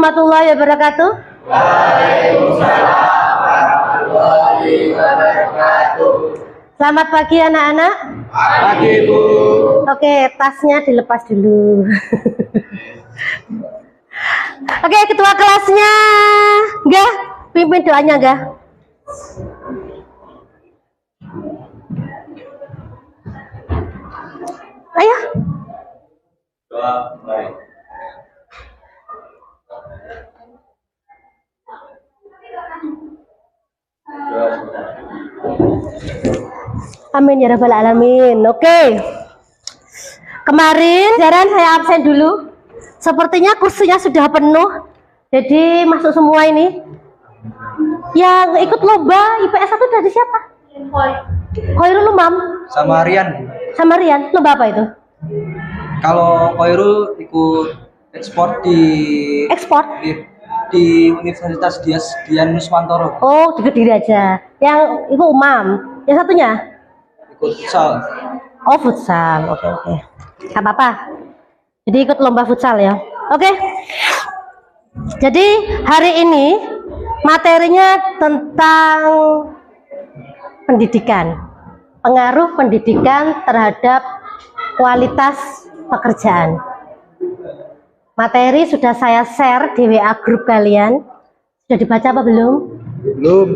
warahmatullahi wabarakatuh. Waalaikumsalam warahmatullahi wabarakatuh. Selamat pagi anak-anak. Pagi Bu. Oke, tasnya dilepas dulu. Oke, ketua kelasnya, enggak, pimpin doanya enggak. Ayo. Doa baik. Amin ya rabbal alamin. Oke. Kemarin jaran saya absen dulu. Sepertinya kursinya sudah penuh. Jadi masuk semua ini. Yang ikut lomba IPS 1 dari siapa? Khairul Umam Sama Rian. sama Rian. Lomba apa itu? Kalau Khairul ikut ekspor Ekspor. di Universitas Dian Nuswantoro. Oh, di Kediri aja. Yang itu Umam. Yang satunya? Ikut futsal. Oh, futsal. Oke, oke. Gak apa-apa. Jadi ikut lomba futsal ya. Oke. Jadi hari ini materinya tentang pendidikan. Pengaruh pendidikan terhadap kualitas pekerjaan. Materi sudah saya share di WA grup kalian. Sudah dibaca apa belum? Belum.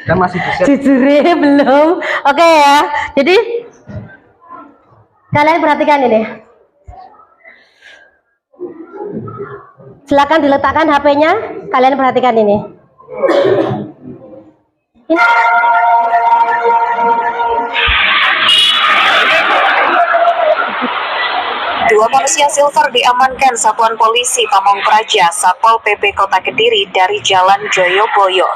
Kan masih bisa. Jujur belum. Oke ya. Jadi kalian perhatikan ini. Silakan diletakkan HP-nya. Kalian perhatikan ini. Ini. Dua manusia silver diamankan Satuan Polisi Pamong Praja Satpol PP Kota Kediri dari Jalan Joyoboyo.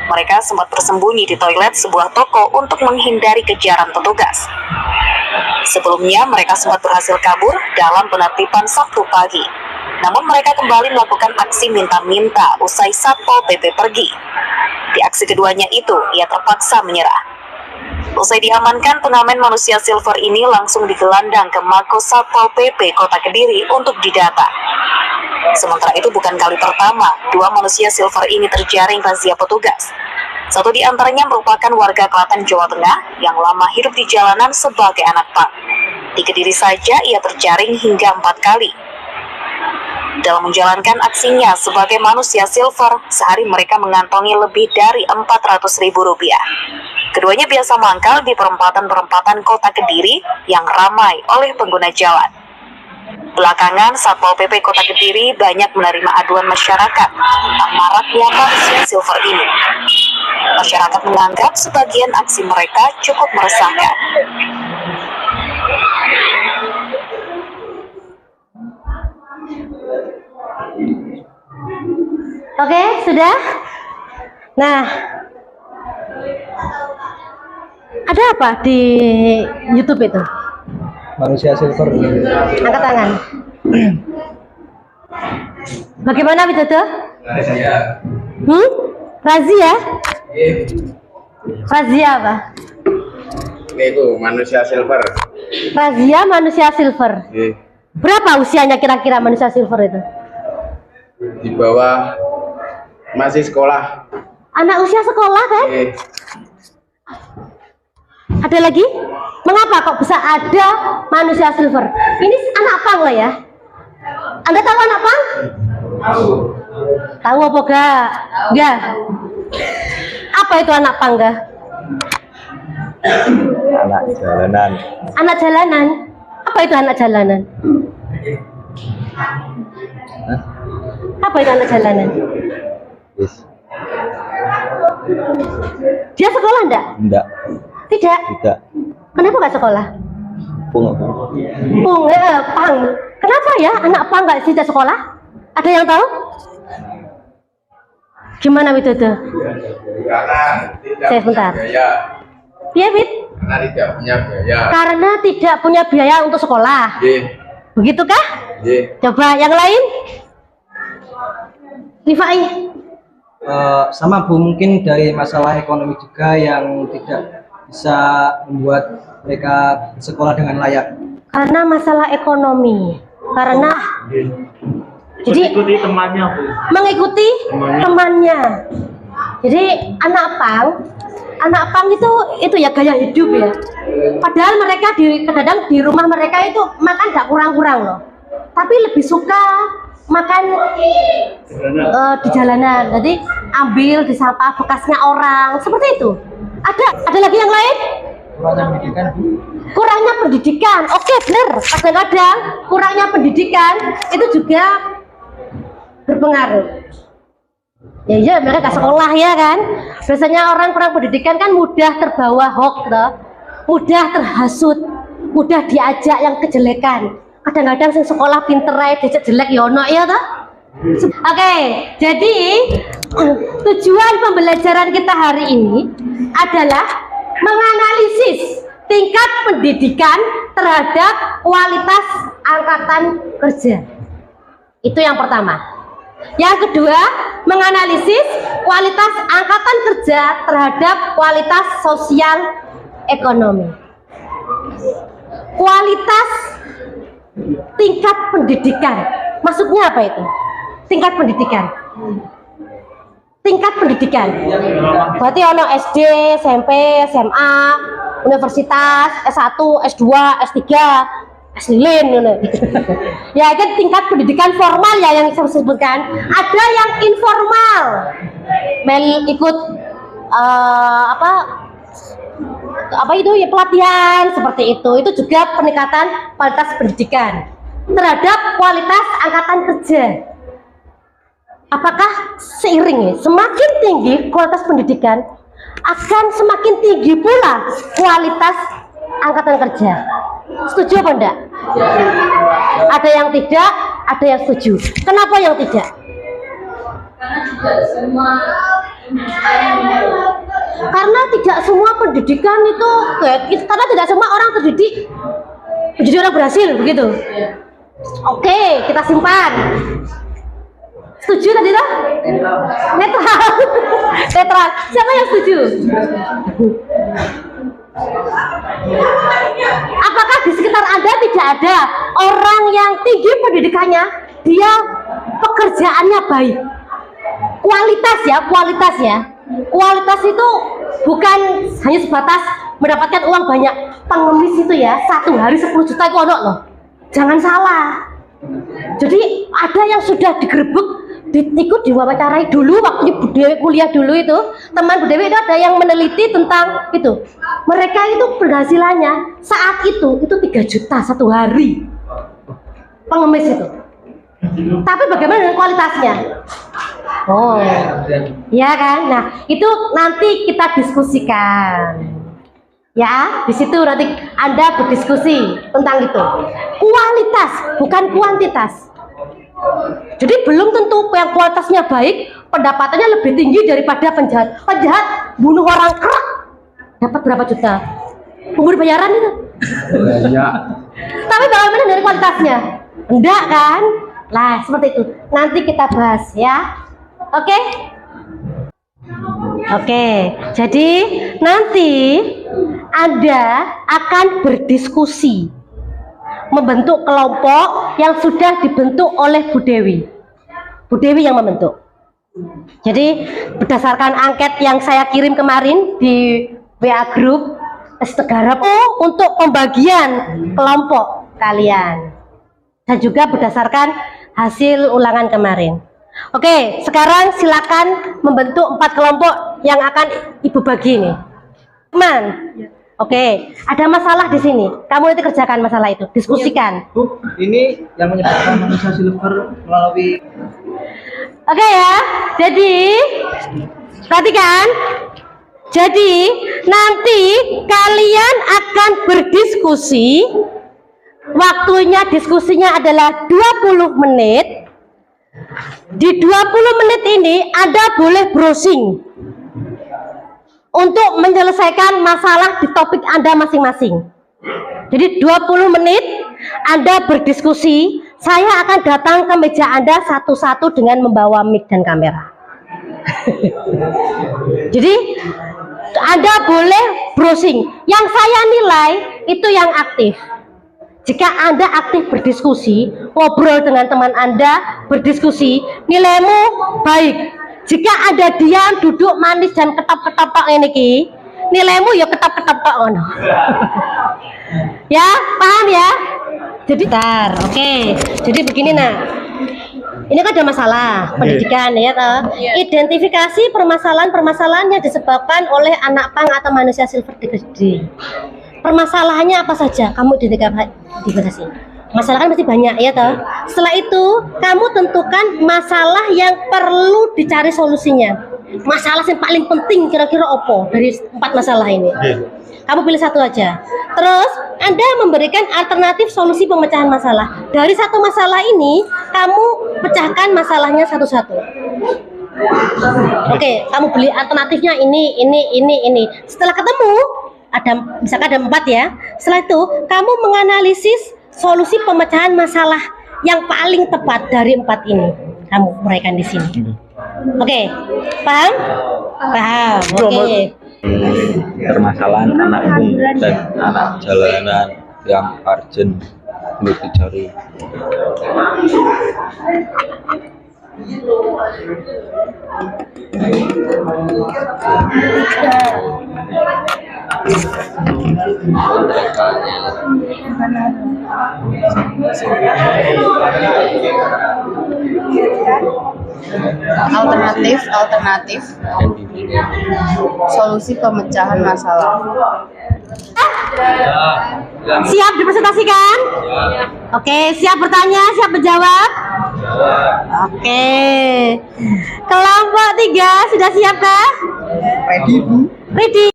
Mereka sempat bersembunyi di toilet sebuah toko untuk menghindari kejaran petugas. Sebelumnya mereka sempat berhasil kabur dalam penertiban Sabtu pagi. Namun mereka kembali melakukan aksi minta-minta usai Satpol PP pergi. Di aksi keduanya itu, ia terpaksa menyerah. Usai diamankan, pengamen manusia silver ini langsung digelandang ke Mako Satpol PP Kota Kediri untuk didata. Sementara itu bukan kali pertama dua manusia silver ini terjaring razia petugas. Satu di antaranya merupakan warga Klaten, Jawa Tengah yang lama hidup di jalanan sebagai anak pang. Di Kediri saja ia terjaring hingga 4 kali. Dalam menjalankan aksinya sebagai manusia silver, sehari mereka mengantongi lebih dari Rp400.000. Keduanya biasa mangkal di perempatan-perempatan Kota Kediri yang ramai oleh pengguna jalan. Belakangan, Satpol PP Kota Kediri banyak menerima aduan masyarakat tentang maraknya manusia silver ini. Masyarakat menganggap sebagian aksi mereka cukup meresahkan. Oke, sudah? Nah, ada apa di YouTube itu? Manusia silver. Angkat tangan. Bagaimana Widodo? Razia. Razia? Razia apa? Ini itu manusia silver. Razia manusia silver. Berapa usianya kira-kira manusia silver itu? Di bawah masih sekolah. Anak usia sekolah kan? Ada lagi? Mengapa kok bisa ada manusia silver? Ini anak pang lah ya. Anda tahu anak pang? Tahu apa gak? Enggak. Apa itu anak pang gak? Anak jalanan. Anak jalanan. Apa itu anak jalanan? Apa itu anak jalanan? Yes. Dia sekolah enggak? Enggak. Tidak. Tidak. Kenapa nggak sekolah? Pung. Pang. Kenapa ya anak pang nggak tidak sekolah? Ada yang tahu? Gimana Widodo? Karena tidak Saya punya bentar. biaya. Iya, Wid? Karena tidak punya biaya. Karena tidak punya biaya untuk sekolah. Begitukah? Coba yang lain. Rifai. Sama Bu, mungkin dari masalah ekonomi juga yang tidak bisa membuat mereka sekolah dengan layak. Karena masalah ekonomi. Karena Jadi mengikuti temannya, Bu. Mengikuti temannya. Jadi anak pang itu ya gaya hidup ya. Padahal mereka kadang di rumah mereka itu makan gak kurang-kurang loh. Tapi lebih suka makan di jalanan. Jadi ambil di sampah bekasnya orang, seperti itu. Ada lagi yang lain? Kurangnya pendidikan, Bu. Kurangnya pendidikan. Oke, bener. Kadang-kadang kurangnya pendidikan itu juga berpengaruh. Ya iya, mereka gak sekolah ya kan. Biasanya orang kurang pendidikan kan mudah terbawa hoax toh. Mudah terhasut, mudah diajak yang kejelekan. Kadang-kadang sing sekolah pinter ae diajak jelek ya ono ya toh. Oke, jadi tujuan pembelajaran kita hari ini adalah menganalisis tingkat pendidikan terhadap kualitas angkatan kerja. Itu yang pertama. Yang kedua, menganalisis kualitas angkatan kerja terhadap kualitas sosial ekonomi. Kualitas tingkat pendidikan. Maksudnya apa itu? Tingkat pendidikan. Tingkat pendidikan. Berarti ono SD, SMP, SMA, universitas, S1, S2, S3, S-lilin gitu. Ya kan tingkat pendidikan formal ya yang saya sebutkan. Ada yang informal, ikut apa itu ya, pelatihan seperti itu juga peningkatan kualitas pendidikan terhadap kualitas angkatan kerja. Apakah seiring ya, semakin tinggi kualitas pendidikan akan semakin tinggi pula kualitas angkatan kerja? Setuju apa enggak? Ada yang tidak, ada yang setuju. Kenapa yang tidak? Karena tidak semua pendidikan itu, karena tidak semua orang terdidik menjadi orang berhasil begitu. Oke, kita simpan. Setuju tadi toh? Netral. Netral. Siapa yang setuju? Apakah di sekitar Anda tidak ada orang yang tinggi pendidikannya, dia pekerjaannya baik? Kualitas ya. Kualitas itu bukan hanya sebatas mendapatkan uang banyak. Pengemis itu ya, satu hari 10 juta itu ono loh. Jangan salah. Jadi ada yang sudah digerebek, ikut diwawancarai dulu waktu Bu Dewi kuliah dulu itu, teman Bu Dewi itu ada yang meneliti tentang itu. Mereka itu penghasilannya saat itu 3 juta satu hari. Pengemis itu. Tapi bagaimana dengan kualitasnya? Oh, ya kan? Nah, itu nanti kita diskusikan. Ya, di situ nanti Anda berdiskusi tentang itu. Kualitas, bukan kuantitas. Jadi belum tentu yang kualitasnya baik, pendapatannya lebih tinggi daripada penjahat. Penjahat bunuh orang kerak, dapat berapa juta? Pemberi bayaran itu. Banyak. Tapi bagaimana dari kualitasnya? Enggak kan? Nah, seperti itu. Nanti kita bahas ya. Oke? Oke. Jadi nanti Anda akan berdiskusi, membentuk kelompok yang sudah dibentuk oleh Bu Dewi. Bu Dewi yang membentuk. Jadi berdasarkan angket yang saya kirim kemarin di WA Group Tegarap untuk pembagian kelompok kalian, dan juga berdasarkan hasil ulangan kemarin. Oke, sekarang silakan membentuk 4 kelompok yang akan Ibu bagi nih. Teman. Oke, ada masalah di sini. Kamu nanti kerjakan masalah itu, diskusikan. Bu, ini yang menyebabkan manusia silver melalui. Oke ya. Jadi, perhatikan. Jadi, nanti kalian akan berdiskusi. Waktunya diskusinya adalah 20 menit. Di 20 menit ini Anda boleh browsing untuk menyelesaikan masalah di topik Anda masing-masing. Jadi 20 menit Anda berdiskusi. Saya akan datang ke meja Anda satu-satu dengan membawa mic dan kamera. Jadi Anda boleh browsing. Yang saya nilai itu yang aktif. Jika Anda aktif berdiskusi, ngobrol dengan teman Anda, berdiskusi, nilaimu baik. Jika Anda diam, duduk manis dan ketap-ketap ini, nilaimu ya ketap-ketap ono. Ya, paham ya? Jadi oke. Jadi begini ini kan ada masalah pendidikan ya toh. Identifikasi permasalahan-permasalahan yang disebabkan oleh anak pang atau manusia silver digede. Permasalahannya apa saja? Kamu identifikasi. Masalah kan pasti banyak ya toh. Setelah itu kamu tentukan masalah yang perlu dicari solusinya. Masalah yang paling penting kira-kira apa dari 4 masalah ini? Kamu pilih satu aja. Terus Anda memberikan alternatif solusi pemecahan masalah. Dari satu masalah ini kamu pecahkan masalahnya satu-satu. Oke, kamu beli alternatifnya ini. Setelah ketemu misalkan ada 4 ya. Setelah itu kamu menganalisis solusi pemecahan masalah yang paling tepat dari 4 ini. Kamu uraikan di sini. Oke, paham? Paham. Oke. Permasalahan anak umum dan anak jalanan yang urgent untuk dicari. Alternatif solusi pemecahan masalah. Siap dipresentasikan? Oke, siap bertanya, siap menjawab? Oke. Kelompok 3 sudah siapkah? Ready, Bu? Ready.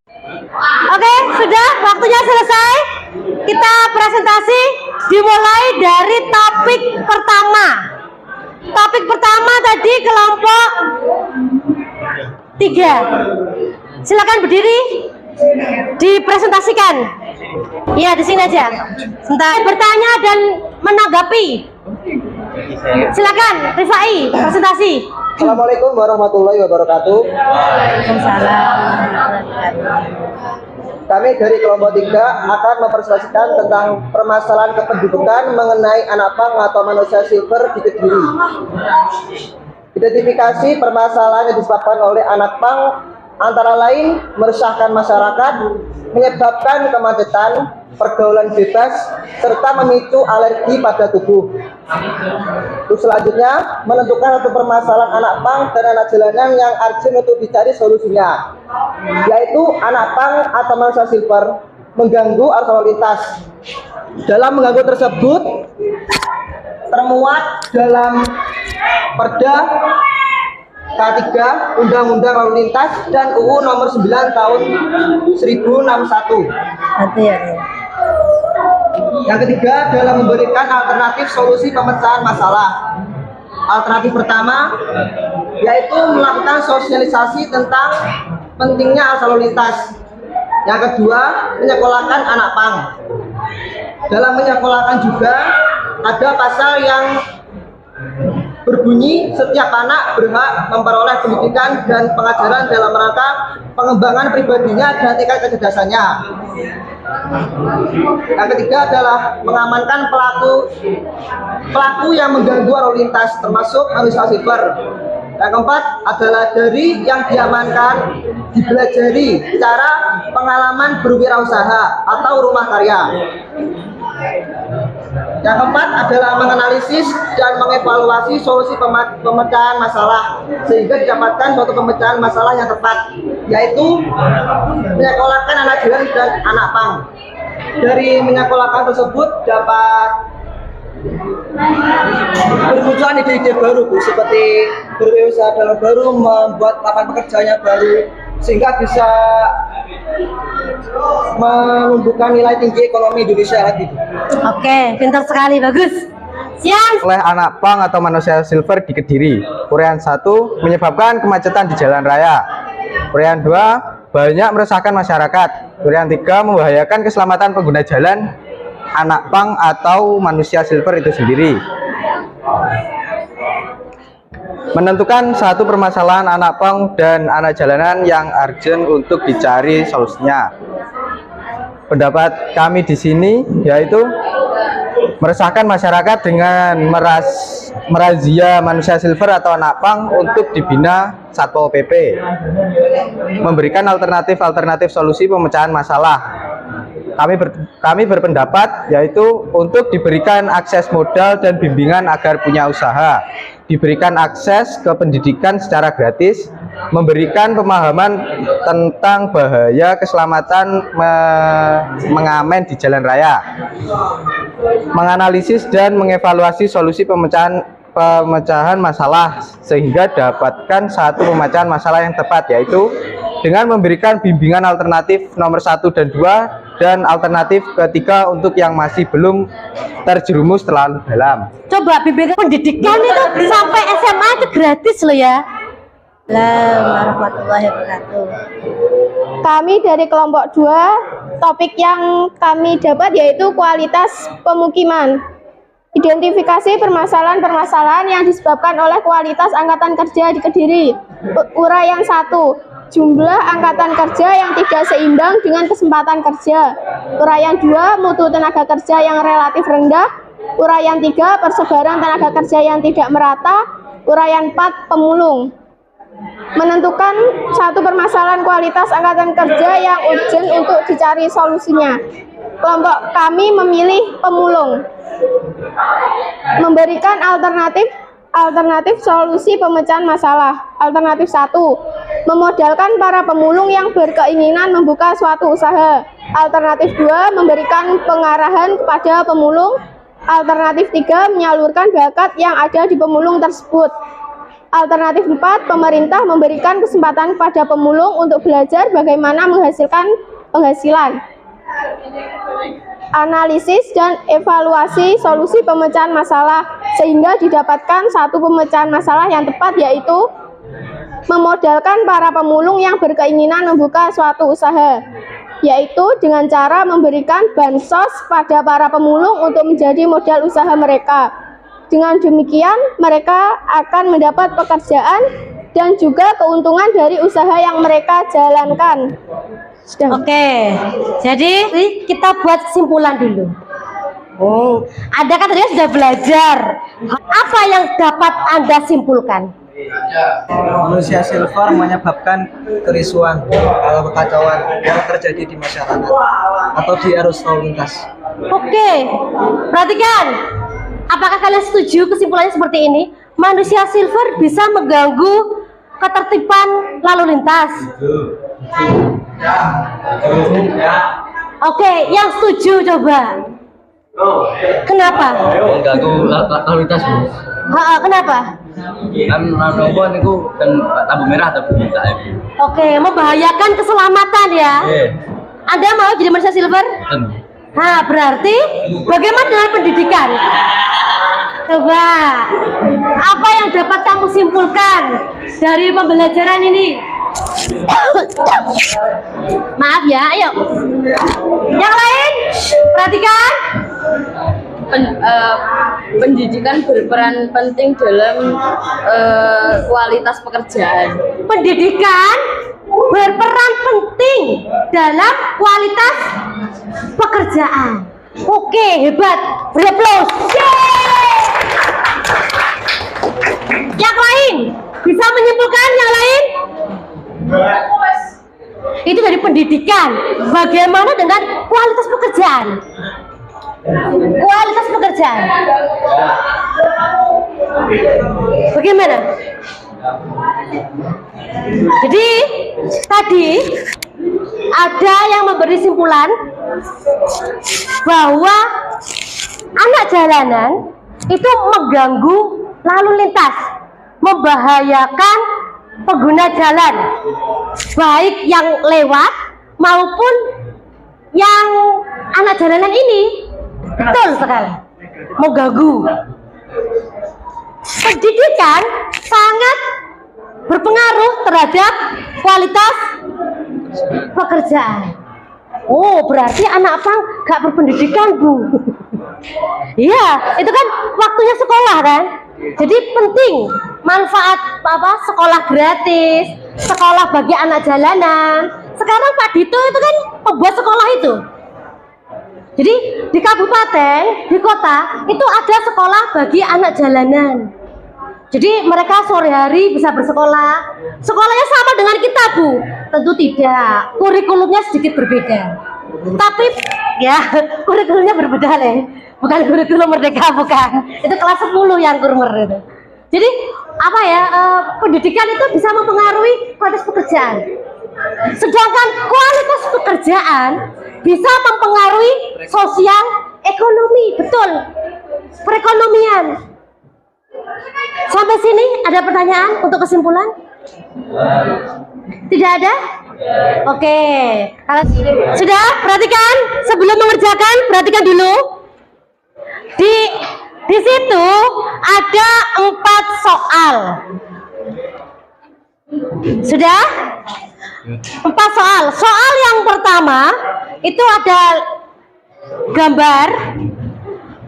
Oke, sudah waktunya selesai. Kita presentasi dimulai dari topik pertama. Topik pertama tadi kelompok 3. Silakan berdiri. Dipresentasikan. Ya, di sini aja. Sebentar. Bertanya dan menanggapi. Silakan, Rifai, presentasi. Assalamualaikum warahmatullahi wabarakatuh. Waalaikumsalam. Kami dari kelompok 3 akan mempresentasikan tentang permasalahan kependudukan mengenai anak pang atau manusia silver di Kediri. Identifikasi permasalahan yang disebabkan oleh anak pang antara lain meresahkan masyarakat, menyebabkan kemacetan, pergaulan bebas, serta memicu alergi pada tubuh. Terus selanjutnya, menentukan satu permasalahan anak pang dan anak jalanan yang urgent untuk dicari solusinya, yaitu anak pang atau manusia silver mengganggu arus lalu lintas. Dalam mengganggu tersebut termuat dalam Perda K3 Undang-Undang Lalu Lintas dan UU Nomor 9 Tahun 1061. Yang ketiga adalah memberikan alternatif solusi pemecahan masalah. Alternatif pertama yaitu melakukan sosialisasi tentang pentingnya arus lalu lintas. Yang kedua, menyekolahkan anak pang. Dalam menyekolahkan juga ada pasal yang berbunyi setiap anak berhak memperoleh pendidikan dan pengajaran dalam rangka pengembangan pribadinya dan tingkat kecerdasannya. Yang ketiga adalah mengamankan pelaku yang mengganggu lalu lintas termasuk manusia silver. Yang keempat adalah dari yang diamankan dipelajari cara pengalaman berwirausaha atau rumah karya. Yang keempat adalah menganalisis dan mengevaluasi solusi pemecahan masalah sehingga didapatkan suatu pemecahan masalah yang tepat, yaitu menyekolahkan anak jalanan dan anak pang. Dari menyekolahkan tersebut dapat bermunculan ide-ide baru, Bu, seperti berwirausaha dalam baru, membuat lapangan pekerjaannya baru, sehingga bisa menumbuhkan nilai tinggi ekonomi Indonesia lagi. Oke, pintar sekali, bagus. Siap. Oleh anak pang atau manusia silver di Kediri. Uraian 1, menyebabkan kemacetan di jalan raya. Uraian 2, banyak meresahkan masyarakat. Uraian 3, membahayakan keselamatan pengguna jalan anak pang atau manusia silver itu sendiri. Menentukan satu permasalahan anak pang dan anak jalanan yang urgent untuk dicari solusinya. Pendapat kami di sini yaitu meresahkan masyarakat dengan merazia manusia silver atau anak pang untuk dibina Satpol PP, memberikan alternatif solusi pemecahan masalah. Kami berpendapat yaitu untuk diberikan akses modal dan bimbingan agar punya usaha, diberikan akses ke pendidikan secara gratis, memberikan pemahaman tentang bahaya keselamatan mengamen di jalan raya, menganalisis dan mengevaluasi solusi pemecahan masalah sehingga dapatkan satu pemecahan masalah yang tepat, yaitu dengan memberikan bimbingan alternatif nomor 1 dan 2 dan alternatif ketiga untuk yang masih belum terjerumus terlalu dalam. Coba bimbingan pendidikan itu sampai SMA itu gratis loh ya. Warahmatullahi wabarakatuh. Kami dari kelompok 2, topik yang kami dapat yaitu kualitas pemukiman. Identifikasi permasalahan-permasalahan yang disebabkan oleh kualitas angkatan kerja di Kediri. Uraian 1, jumlah angkatan kerja yang tidak seimbang dengan kesempatan kerja. Uraian 2, mutu tenaga kerja yang relatif rendah. Uraian 3, persebaran tenaga kerja yang tidak merata. Uraian 4, pemulung. Menentukan satu permasalahan kualitas angkatan kerja yang urgent untuk dicari solusinya. Kelompok kami memilih pemulung. Memberikan alternatif solusi pemecahan masalah. Alternatif 1, memodalkan para pemulung yang berkeinginan membuka suatu usaha. Alternatif 2, memberikan pengarahan kepada pemulung. Alternatif 3, menyalurkan bakat yang ada di pemulung tersebut. Alternatif 4, pemerintah memberikan kesempatan kepada pemulung untuk belajar bagaimana menghasilkan penghasilan. Analisis dan evaluasi solusi pemecahan masalah sehingga didapatkan satu pemecahan masalah yang tepat, yaitu memodalkan para pemulung yang berkeinginan membuka suatu usaha, yaitu dengan cara memberikan bansos pada para pemulung untuk menjadi modal usaha mereka. Dengan demikian, mereka akan mendapat pekerjaan dan juga keuntungan dari usaha yang mereka jalankan. Oke, jadi kita buat kesimpulan dulu. Anda kan tadi sudah belajar. Apa yang dapat Anda simpulkan? Manusia silver menyebabkan kerisuan atau kekacauan yang terjadi di masyarakat atau di arus lalu lintas. Oke, perhatikan. Apakah kalian setuju kesimpulannya seperti ini? Manusia silver bisa mengganggu ketertiban lalu lintas. Oke, yang setuju coba. Kenapa? Mengganggu lalu lintas. Kenapa? Kan nopo niku kan lampu merah atau hitam. Oke, membahayakan keselamatan ya. Anda mau jadi manusia silver? Berarti bagaimana dengan pendidikan? Coba, apa yang dapat kamu simpulkan dari pembelajaran ini? Maaf ya, ayo. Yang lain, perhatikan. Pendidikan berperan penting dalam kualitas pekerjaan. Pendidikan berperan penting dalam kualitas pekerjaan. Oke, hebat. Beri aplaus. Yang lain bisa menyimpulkan yang lain? Itu dari pendidikan. Bagaimana dengan kualitas pekerjaan? Kualitas pekerjaan. Bagaimana? Jadi tadi ada yang memberi simpulan bahwa anak jalanan itu mengganggu lalu lintas, membahayakan pengguna jalan, baik yang lewat maupun yang anak jalanan ini. Betul sekali, mengganggu. Pendidikan sangat berpengaruh terhadap kualitas pekerjaan. Oh, berarti anak pang gak berpendidikan, Bu. Iya, itu kan waktunya sekolah kan. Jadi penting manfaat sekolah gratis, sekolah bagi anak jalanan. Sekarang Pak Dito itu kan pembuat sekolah itu. Jadi di kabupaten, di kota itu ada sekolah bagi anak jalanan. Jadi mereka sore hari bisa bersekolah. Sekolahnya sama dengan kita, Bu? Tentu tidak. Kurikulumnya sedikit berbeda. Tapi ya kurikulumnya berbeda nih. Bukan kurikulum merdeka, bukan. Itu kelas 10 yang kurmer itu. Jadi apa ya? Pendidikan itu bisa mempengaruhi kualitas pekerjaan. Sedangkan kualitas pekerjaan bisa mempengaruhi sosial ekonomi, betul. Perekonomian. Sampai sini ada pertanyaan untuk kesimpulan? Tidak ada? Oke. Kalau sudah, perhatikan sebelum mengerjakan, perhatikan dulu. Di situ ada 4 soal. Sudah? 4 soal. Soal yang pertama itu ada gambar.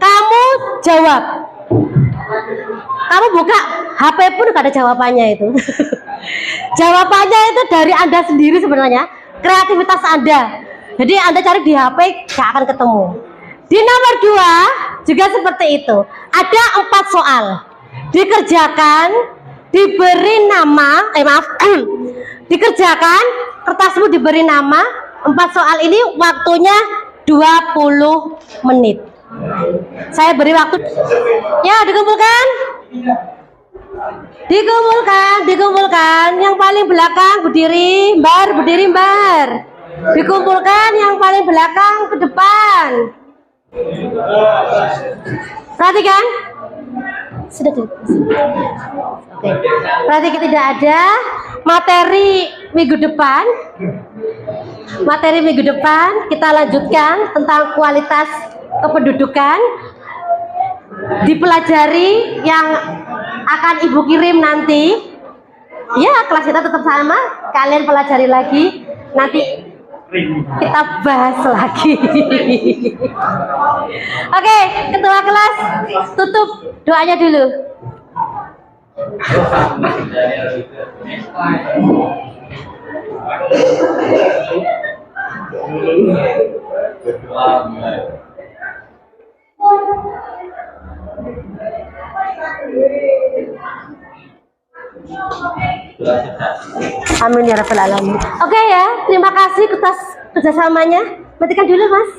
Kamu jawab. Kamu buka HP pun gak ada jawabannya itu. Jawabannya itu dari Anda sendiri sebenarnya, kreativitas Anda. Jadi Anda cari di HP gak akan ketemu. Di nomor 2 juga seperti itu. Ada 4 soal. Dikerjakan, diberi nama, dikerjakan, kertasmu diberi nama. 4 soal ini waktunya 20 menit. Saya beri waktu. Ya, dikumpulkan. Dikumpulkan. Yang paling belakang berdiri, mbar. Dikumpulkan yang paling belakang ke depan. Perhatikan. Sudah. Oke. Perhatikan, tidak ada materi minggu depan. Materi minggu depan kita lanjutkan tentang kualitas kependudukan, dipelajari yang akan Ibu kirim nanti. Ya, kelas kita tetap sama, kalian pelajari lagi, nanti kita bahas lagi. Oke, ketua kelas tutup doanya dulu. Amin ya rabbal alamin. Oke ya, terima kasih atas kerjasamanya. Matikan dulu, Mas.